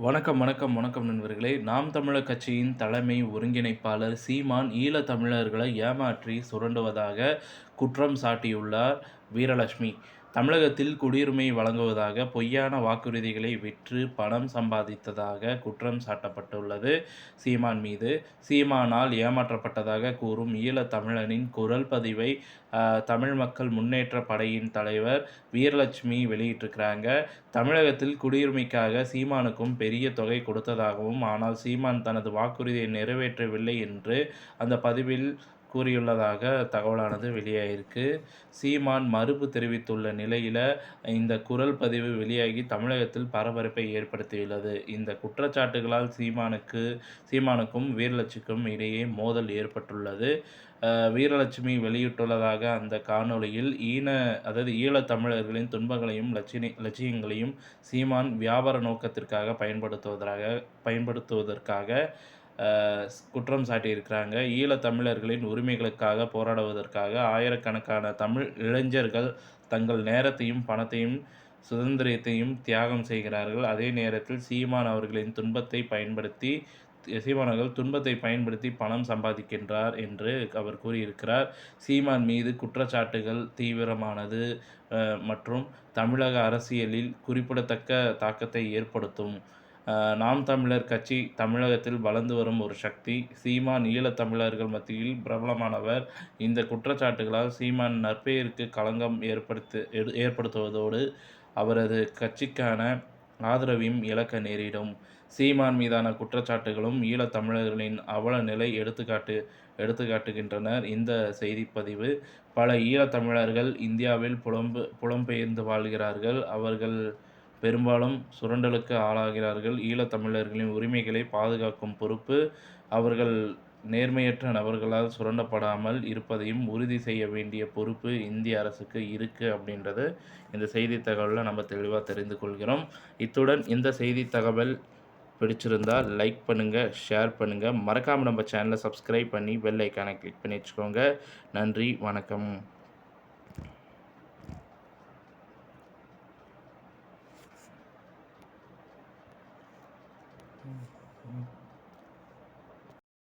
வணக்கம், வணக்கம், வணக்கம் நண்பர்களே! நாம் தமிழர் கட்சியின் தலைமை ஒருங்கிணைப்பாளர் சீமான் ஈழத் தமிழர்களை ஏமாற்றி சுரண்டுவதாக குற்றம் சாட்டியுள்ளார் வீரலட்சுமி. தமிழகத்தில் குடியுரிமை வழங்குவதாக பொய்யான வாக்குறுதிகளை விற்று பணம் சம்பாதித்ததாக குற்றம் சாட்டப்பட்டுள்ளது சீமான் மீது. சீமானால் ஏமாற்றப்பட்டதாக கூறும் ஈழத் தமிழனின் குரல் பதிவை தமிழ் மக்கள் முன்னேற்றப் படையின் தலைவர் வீரலட்சுமி வெளியிட்டிருக்கிறாங்க. தமிழகத்தில் குடியுரிமைக்காக சீமானுக்கும் பெரிய தொகை கொடுத்ததாகவும், ஆனால் சீமான் தனது வாக்குறுதியை நிறைவேற்றவில்லை என்று அந்த பதிவில் கூறியுள்ளதாக தகவலானது வெளியாகியிருக்கு. சீமான் மறுப்பு தெரிவித்துள்ள நிலையில் இந்த குரல் பதிவு வெளியாகி தமிழகத்தில் பரபரப்பை ஏற்படுத்தியுள்ளது. இந்த குற்றச்சாட்டுகளால் சீமானுக்கும் வீரலட்சுமிக்கும் இடையே மோதல் ஏற்பட்டுள்ளது. வீரலட்சுமி வெளியிட்டுள்ளதாக அந்த காணொளியில் ஈழத் தமிழர்களின் துன்பங்களையும் லட்சியங்களையும் சீமான் வியாபார நோக்கத்திற்காக பயன்படுத்துவதற்காக குற்றம் சாட்டியிருக்கிறாங்க. ஈழத் தமிழர்களின் உரிமைகளுக்காக போராடுவதற்காக ஆயிரக்கணக்கான தமிழ் இளைஞர்கள் தங்கள் நேரத்தையும் பணத்தையும் சுதந்திரத்தையும் தியாகம் செய்கிறார்கள். அதே நேரத்தில் சீமான் அவர்கள் துன்பத்தை பயன்படுத்தி பணம் சம்பாதிக்கின்றார் என்று அவர் கூறியிருக்கிறார். சீமான் மீது குற்றச்சாட்டுகள் தீவிரமானது மற்றும் தமிழக அரசியலில் குறிப்பிடத்தக்க தாக்கத்தை ஏற்படுத்தும். நாம் தமிழர் கட்சி தமிழகத்தில் வளர்ந்து வரும் ஒரு சக்தி. சீமான் ஈழத் தமிழர்கள் மத்தியில் பிரபலமானவர். இந்த குற்றச்சாட்டுகளால் சீமான் நற்பெயருக்கு களங்கம் ஏற்படுத்துவதோடு அவரது கட்சிக்கான ஆதரவையும் இழக்க நேரிடும். சீமான் மீதான குற்றச்சாட்டுகளும் ஈழத் தமிழர்களின் அவல நிலை எடுத்துக்காட்டுகின்றனர் இந்த செய்திப்பதிவு. பல ஈழத் தமிழர்கள் இந்தியாவில் புலம்பெயர்ந்து வாழ்கிறார்கள். அவர்கள் பெரும்பாலும் சுரண்டலுக்கு ஆளாகிறார்கள். ஈழத் தமிழர்களின் உரிமைகளை பாதுகாக்கும் பொறுப்பு அவர்கள் நேர்மையற்ற நபர்களால் சுரண்டப்படாமல் இருப்பதையும் உறுதி செய்ய வேண்டிய பொறுப்பு இந்திய அரசுக்கு இருக்குது அப்படின்றது இந்த செய்தி தகவலில் நம்ம தெளிவாக தெரிந்து கொள்கிறோம். இத்துடன் இந்த செய்தி தகவல் பிடிச்சிருந்தால் லைக் பண்ணுங்கள், ஷேர் பண்ணுங்கள். மறக்காமல் நம்ம சேனலை சப்ஸ்கிரைப் பண்ணி பெல் ஐக்கானை கிளிக் பண்ணி வச்சுக்கோங்க. நன்றி, வணக்கம்.